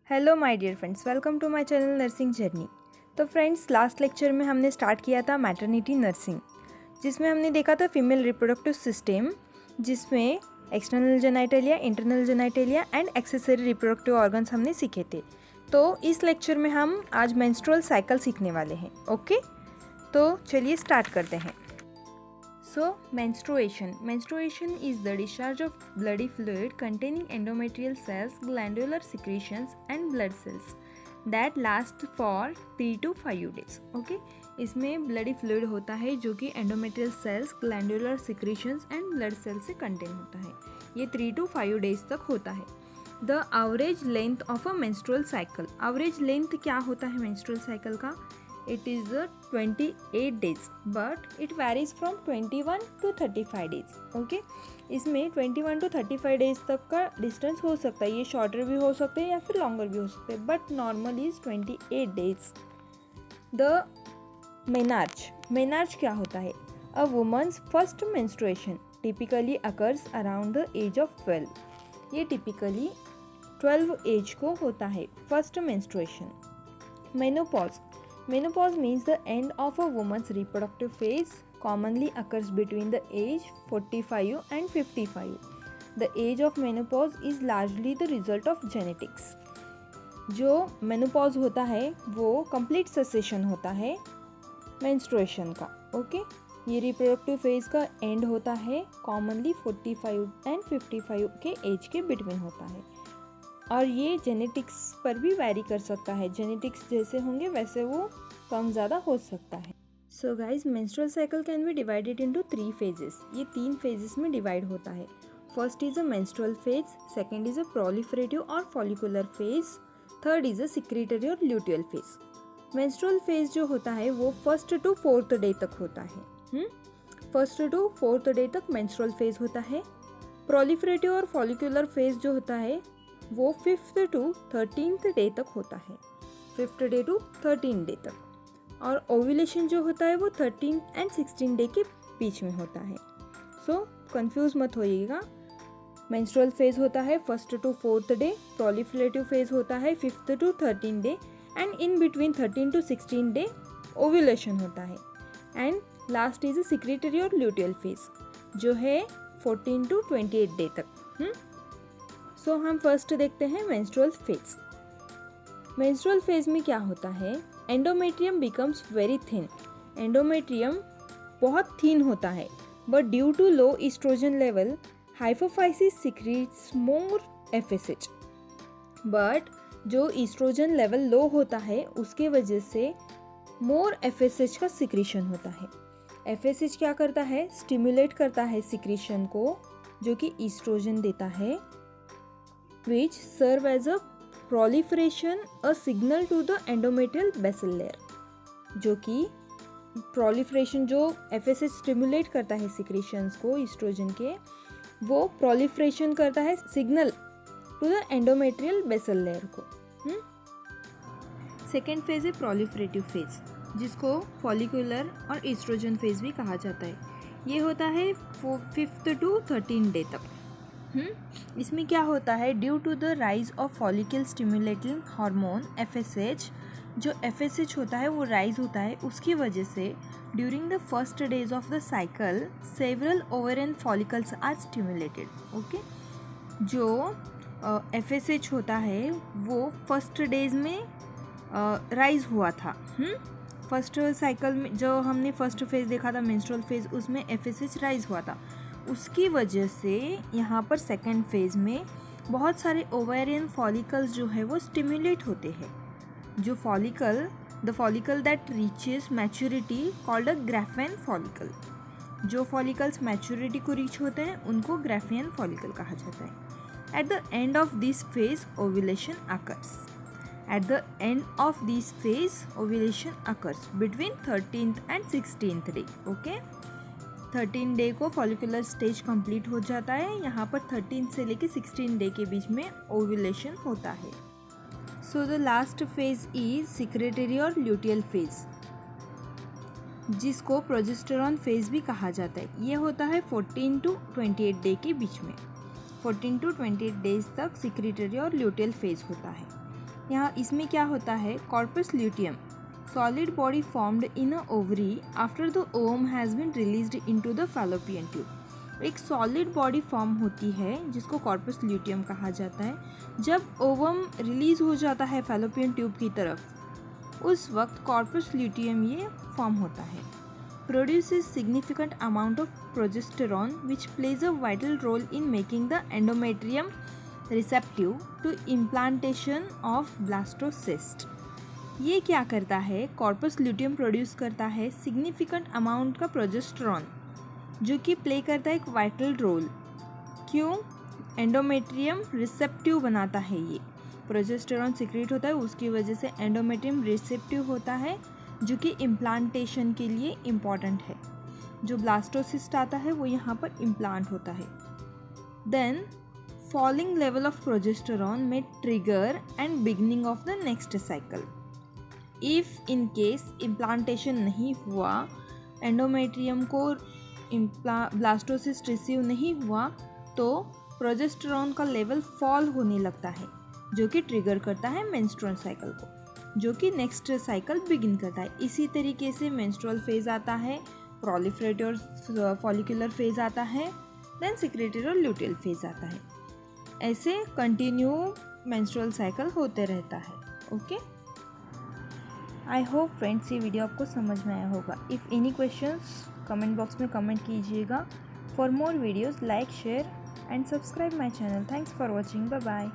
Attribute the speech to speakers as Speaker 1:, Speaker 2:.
Speaker 1: Hello my dear friends, welcome to my channel nursing journey. तो friends, last lecture में हमने start किया था मैटरनिटी नर्सिंग, जिसमें हमने देखा था फीमेल रिप्रोडक्टिव सिस्टम, जिसमें external genitalia, internal genitalia and accessory reproductive organs हमने सीखे थे। तो इस लेक्चर में हम आज मेंस्ट्रुअल साइकिल सीखने वाले हैं। ओके, तो चलिए स्टार्ट करते हैं। So, menstruation is the discharge of bloody fluid containing endometrial cells, glandular secretions and blood cells that last for 3 to 5 days. Okay, इसमें bloody fluid होता है जो कि endometrial cells, glandular secretions and blood cells से contain होता है। ये 3 to 5 days तक होता है। The average length of a menstrual cycle, average length क्या होता है menstrual cycle का? It is 28 days, but it varies from 21 to 35 days. Okay, इसमें 21 to 35 days तक का डिस्टेंस हो सकता है। ये शॉर्टर भी हो सकते हैं या फिर लॉन्गर भी हो सकते हैं, but normal is 28 days. The menarche क्या होता है? A woman's first menstruation typically occurs around the age of 12. ये टिपिकली 12 एज को होता है first menstruation. Menopause means the end of a woman's reproductive phase, commonly occurs between the age 45 and 55. The age of menopause is largely the result of genetics. जो menopause होता है वो complete cessation होता है menstruation का. Okay, ये reproductive phase का end होता है commonly 45 and 55 के age के between होता है, और ये जेनेटिक्स पर भी वैरी कर सकता है। जेनेटिक्स जैसे होंगे वैसे वो कम ज़्यादा हो सकता है। So guys, menstrual cycle can be divided into 3 phases. ये 3 फेजेस में डिवाइड होता है. First is a menstrual phase, second is a proliferative और follicular phase, third is a secretory और ल्यूटियल फेज. मेंस्ट्रुअल फेज जो होता है वो 1st to 4th डे तक होता है. 1st to 4th डे तक मेंस्ट्रुअल फेज होता है. प्रोलिफरेटिव और फॉलिकुलर फेज जो होता है वो 5th to 13th डे तक होता है. 5th डे टू 13 डे तक. और ओव्यूलेशन जो होता है वो 13 and 16 डे के बीच में होता है. सो कंफ्यूज मत होइएगा. मेंस्ट्रुअल फेज होता है 1st to 4th day, proliferative phase होता है 5th to 13 day, and in between 13 to 16 day ovulation होता है. And last is a secretory और ल्यूटियल फेज जो है 14 to 28 डे तक. सो हम फर्स्ट देखते हैं मेंस्ट्रुअल फेज. मेंस्ट्रुअल फेज में क्या होता है? Endometrium becomes very thin. Endometrium बहुत थिन होता है, but due to low oestrogen level hypophysis secretes more FSH. But जो ईस्ट्रोजन लेवल लो होता है उसके वजह से मोर एफएसएच का सिक्रीशन होता है. एफएसएच क्या करता है? स्टिमुलेट करता है सिक्रीशन को जो कि ईस्ट्रोजन देता है, which serve as a proliferation, a signal to the endometrial basal layer. जो कि proliferation जो FSH स्टिमुलेट करता है सिक्रीशंस को ईस्ट्रोजन के, वो proliferation करता है signal to the endometrial basal layer को. सेकेंड फेज है प्रोलिफरेटिव फेज, जिसको फॉलिकुलर और ईस्ट्रोजन फेज भी कहा जाता है. ये होता है 5th to 13 डे तक. इसमें क्या होता है? Due to the rise of follicle stimulating hormone FSH, जो FSH होता है वो राइज होता है, उसकी वजह से during the first days of the cycle several ovarian follicles are stimulated. Okay, जो FSH होता है वो फर्स्ट डेज में राइज हुआ था. फर्स्ट साइकिल में जो हमने फर्स्ट फेज देखा था मेंस्ट्रुअल फेज, उसमें FSH राइज हुआ था. उसकी वजह से यहाँ पर सेकेंड फेज में बहुत सारे ओवेरियन फॉलिकल्स जो है वो स्टिमुलेट होते हैं. जो the follicle that reaches maturity called a Graafian follicle. जो फॉलिकल्स मैच्योरिटी को रीच होते हैं उनको ग्राफियन फॉलिकल कहा जाता है. At the end of this phase ovulation occurs. At the end of this phase, ovulation occurs between 13th and 16th day. Okay? 13 day को follicular stage complete हो जाता है. यहाँ पर 13 से लेके 16 डे के बीच में ओव्यूलेशन होता है. So the last phase is secretory और ल्यूटियल फेज, जिसको प्रोजेस्टेरॉन फेज भी कहा जाता है. ये होता है 14 to 28 डे के बीच में. 14 to 28 डेज तक सिक्रेटरी और ल्यूटियल फेज होता है. यहाँ इसमें क्या होता है, corpus luteum solid body formed in a ovary after the ovum has been released into the fallopian tube. एक सॉलिड बॉडी फॉर्म होती है जिसको कॉर्पस ल्यूटियम कहा जाता है। जब ओवम रिलीज हो जाता है फैलोपियन ट्यूब की तरफ, उस वक्त कॉर्पस ल्यूटियम ये फॉर्म होता है। Produces significant amount of progesterone which plays a vital role in making the endometrium receptive to implantation of blastocyst. ये क्या करता है, कॉर्पस ल्यूटियम प्रोड्यूस करता है सिग्निफिकेंट अमाउंट का प्रोजेस्टेरॉन जो कि प्ले करता है एक वाइटल रोल। क्यों? एंडोमेट्रियम रिसेप्टिव बनाता है। ये प्रोजेस्टेरॉन सिक्रेट होता है, उसकी वजह से एंडोमेट्रियम रिसेप्टिव होता है जो कि इम्प्लांटेशन के लिए इम्पॉर्टेंट है। जो ब्लास्टोसिस्ट आता है वो यहाँ पर इम्प्लांट होता है। Then falling level of progesterone में trigger and beginning of the next cycle. If in case implantation नहीं हुआ, एंडोमेट्रियम को ब्लास्टोसिस्ट रिसीव नहीं हुआ, तो प्रोजेस्टेरॉन का लेवल फॉल होने लगता है जो कि ट्रिगर करता है मेंस्ट्रुअल साइकिल को, जो कि नेक्स्ट साइकिल बिगिन करता है। इसी तरीके से मेंस्ट्रुअल फेज आता है, प्रोलिफरेटिव फॉलिकुलर फेज आता है, देन सेक्रेटरी और ल्यूटियल फेज आता है। ऐसे कंटिन्यू मेंस्ट्रुअल साइकिल होते रहता है। ओके, आई होप फ्रेंड्स ये वीडियो आपको समझ में आया होगा। If any questions comment box में कमेंट कीजिएगा। For more videos like, share and subscribe my channel. Thanks for watching. Bye bye.